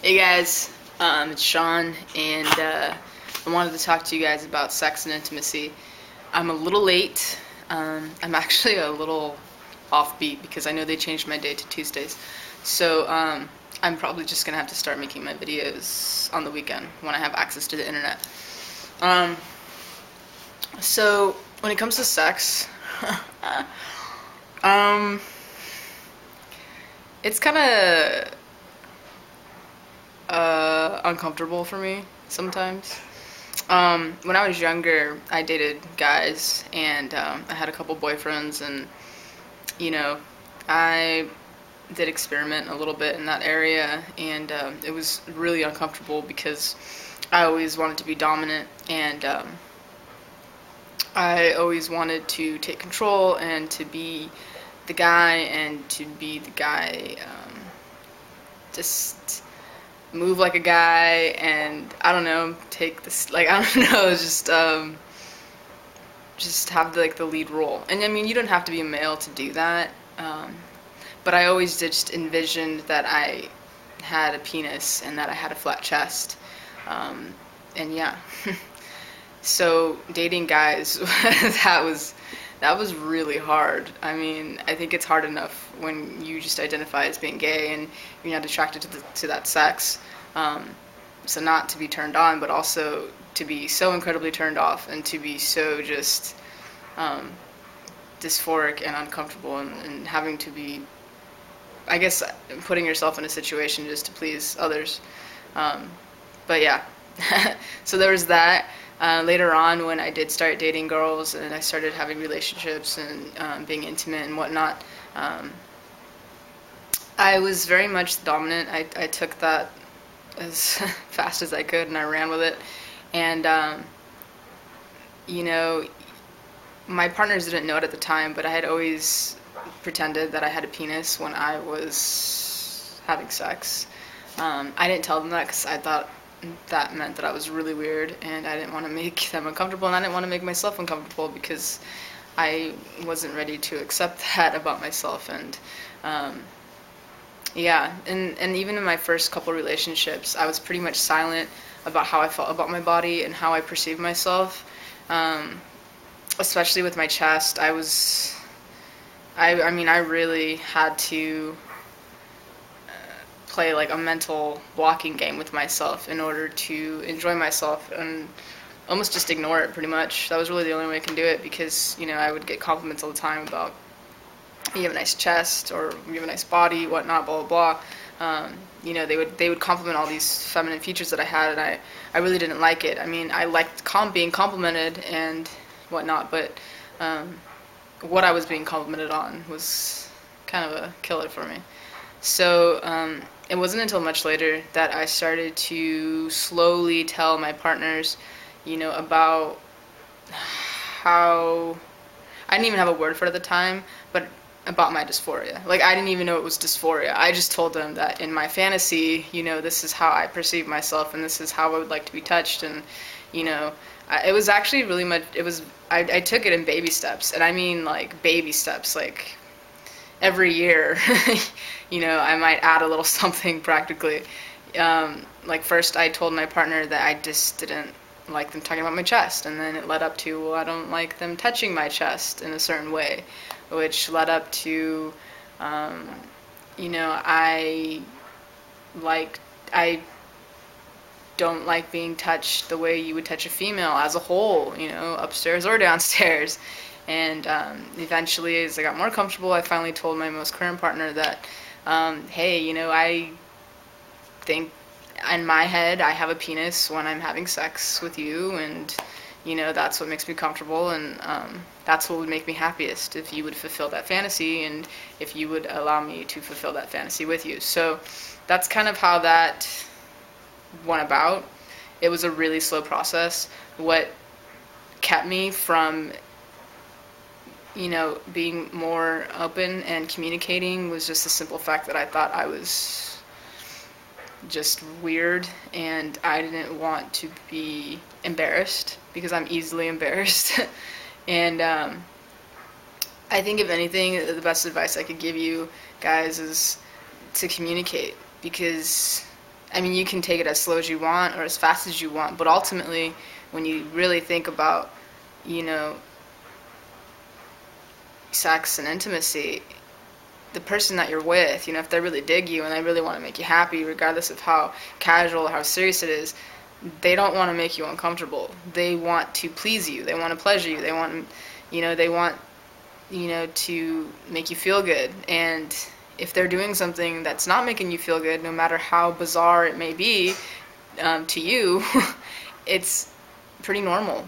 Hey guys, it's Shawn, and I wanted to talk to you guys about sex and intimacy. I'm a little late. I'm actually a little offbeat because I know they changed my day to Tuesdays. So I'm probably just gonna have to start making my videos on the weekend when I have access to the internet. Um, so when it comes to sex, um, it's kind of uncomfortable for me sometimes. When I was younger, I dated guys, and I had a couple boyfriends, and you know, I did experiment a little bit in that area, and it was really uncomfortable because I always wanted to be dominant, and I always wanted to take control and to be the guy, and to be the guy, just move like a guy, and I don't know, take this, like, I don't know, just have the lead role. And I mean, you don't have to be a male to do that, but I always just envisioned that I had a penis and that I had a flat chest, and yeah. So dating guys, that was really hard. I mean, I think it's hard enough when you just identify as being gay and you're not attracted to that sex. So not to be turned on, but also to be so incredibly turned off, and to be so just dysphoric and uncomfortable, and having to be, I guess, putting yourself in a situation just to please others. But yeah, so there was that. Later on, when I did start dating girls and I started having relationships and being intimate and whatnot, I was very much dominant. I took that as fast as I could, and I ran with it. And you know, my partners didn't know it at the time, but I had always pretended that I had a penis when I was having sex. I didn't tell them that because I thought that meant that I was really weird, and I didn't want to make them uncomfortable, and I didn't want to make myself uncomfortable because I wasn't ready to accept that about myself. And yeah, and even in my first couple relationships, I was pretty much silent about how I felt about my body and how I perceived myself, especially with my chest. I mean, I really had to play like a mental blocking game with myself in order to enjoy myself, and almost just ignore it pretty much. That was really the only way I can do it, because, you know, I would get compliments all the time about, you have a nice chest, or you have a nice body, whatnot, blah, blah, blah. You know, they would compliment all these feminine features that I had, and I really didn't like it. I mean, I liked being complimented and whatnot, but what I was being complimented on was kind of a killer for me. So it wasn't until much later that I started to slowly tell my partners, you know, about how, I didn't even have a word for it at the time, but about my dysphoria. Like, I didn't even know it was dysphoria. I just told them that in my fantasy, you know, this is how I perceive myself, and this is how I would like to be touched. And, you know, it was actually really much, I took it in baby steps, and I mean, like, baby steps, like, every year, you know, I might add a little something practically. Like, first I told my partner that I just didn't like them talking about my chest, and then it led up to, well, I don't like them touching my chest in a certain way, which led up to, you know, I don't like being touched the way you would touch a female as a whole, you know, upstairs or downstairs. And eventually, as I got more comfortable, I finally told my most current partner that, hey, you know, I think in my head I have a penis when I'm having sex with you, and, you know, that's what makes me comfortable, and that's what would make me happiest, if you would fulfill that fantasy, and if you would allow me to fulfill that fantasy with you. So that's kind of how that went about. It was a really slow process. What kept me from, you know, being more open and communicating was just the simple fact that I thought I was just weird, and I didn't want to be embarrassed, because I'm easily embarrassed. And I think, if anything, the best advice I could give you guys is to communicate, because I mean, you can take it as slow as you want or as fast as you want, but ultimately, when you really think about, you know, sex and intimacy, the person that you're with, if they really dig you and they really want to make you happy, regardless of how casual or how serious it is, they don't want to make you uncomfortable. They want to please you. They want to pleasure you. They want, to make you feel good. And if they're doing something that's not making you feel good, no matter how bizarre it may be to you, it's pretty normal.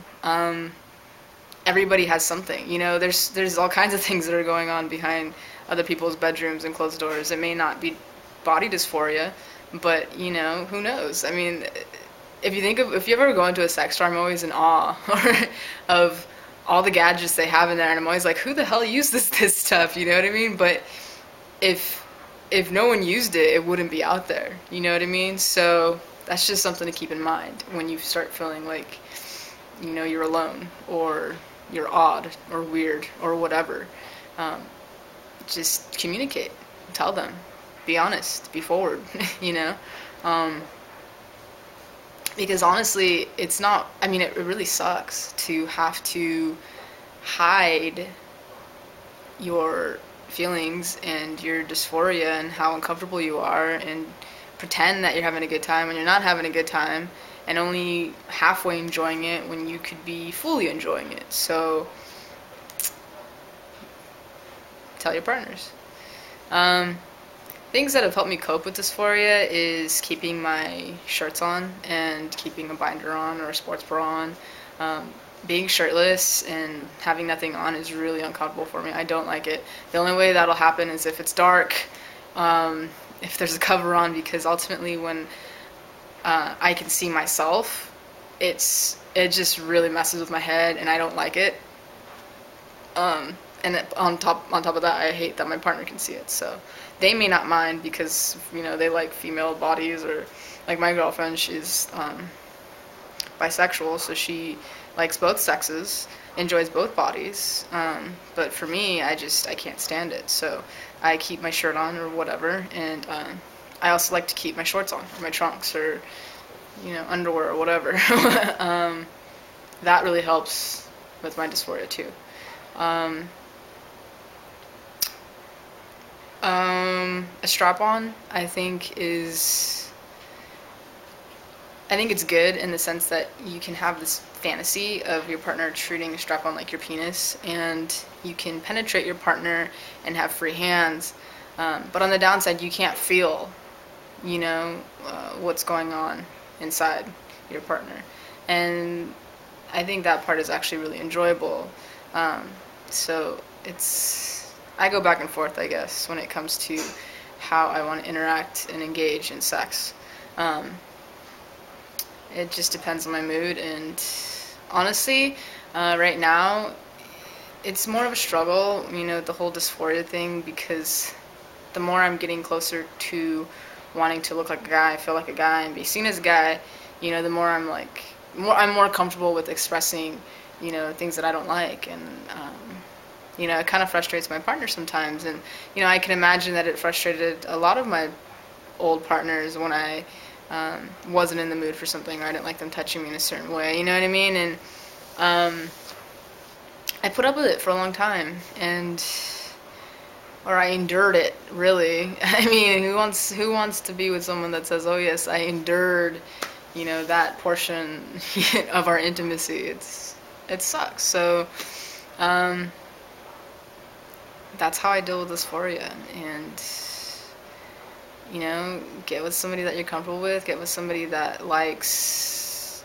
Everybody has something. There's all kinds of things that are going on behind other people's bedrooms and closed doors. It may not be body dysphoria, but who knows? I mean, if you ever go into a sex store, I'm always in awe of all the gadgets they have in there, and I'm always like, who the hell uses this stuff? You know what I mean? But if no one used it, it wouldn't be out there. You know what I mean? So that's just something to keep in mind when you start feeling like, you're alone or you're odd or weird or whatever. Just communicate, tell them, be honest, be forward, because honestly, it's not, I mean, it really sucks to have to hide your feelings and your dysphoria and how uncomfortable you are and pretend that you're having a good time when you're not having a good time and only halfway enjoying it when you could be fully enjoying it. So tell your partners. Things that have helped me cope with dysphoria is keeping my shirts on and keeping a binder on or a sports bra on. Being shirtless and having nothing on is really uncomfortable for me. I don't like it. The only way that'll happen is if it's dark, if there's a cover on, because ultimately when I can see myself, it just really messes with my head and I don't like it. And on top of that, I hate that my partner can see it. So they may not mind because, they like female bodies, or like my girlfriend, she's bisexual, so she likes both sexes, enjoys both bodies. But for me, I can't stand it. So I keep my shirt on or whatever. And I also like to keep my shorts on, or my trunks, or, underwear or whatever. That really helps with my dysphoria too. A strap-on, I think it's good in the sense that you can have this fantasy of your partner treating a strap-on like your penis, and you can penetrate your partner and have free hands. But on the downside, you can't feel, what's going on inside your partner. And I think that part is actually really enjoyable. So I go back and forth, I guess, when it comes to how I want to interact and engage in sex. It just depends on my mood, and honestly, right now, it's more of a struggle, the whole dysphoria thing, because the more I'm getting closer to wanting to look like a guy, feel like a guy, and be seen as a guy, the more I'm more comfortable with expressing, things that I don't like, and it kind of frustrates my partner sometimes, and I can imagine that it frustrated a lot of my old partners when I wasn't in the mood for something, or I didn't like them touching me in a certain way, you know what I mean? And I put up with it for a long time, or I endured it, really. I mean, who wants to be with someone that says, oh yes, I endured, that portion of our intimacy? It sucks. So that's how I deal with dysphoria. And get with somebody that you're comfortable with. Get with somebody that likes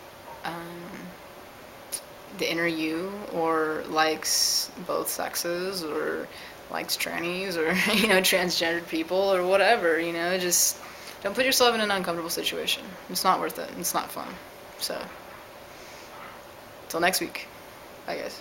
the inner you, or likes both sexes, or likes trannies, or transgendered people, or whatever. Just don't put yourself in an uncomfortable situation. It's not worth it. It's not fun. So, till next week, I guess.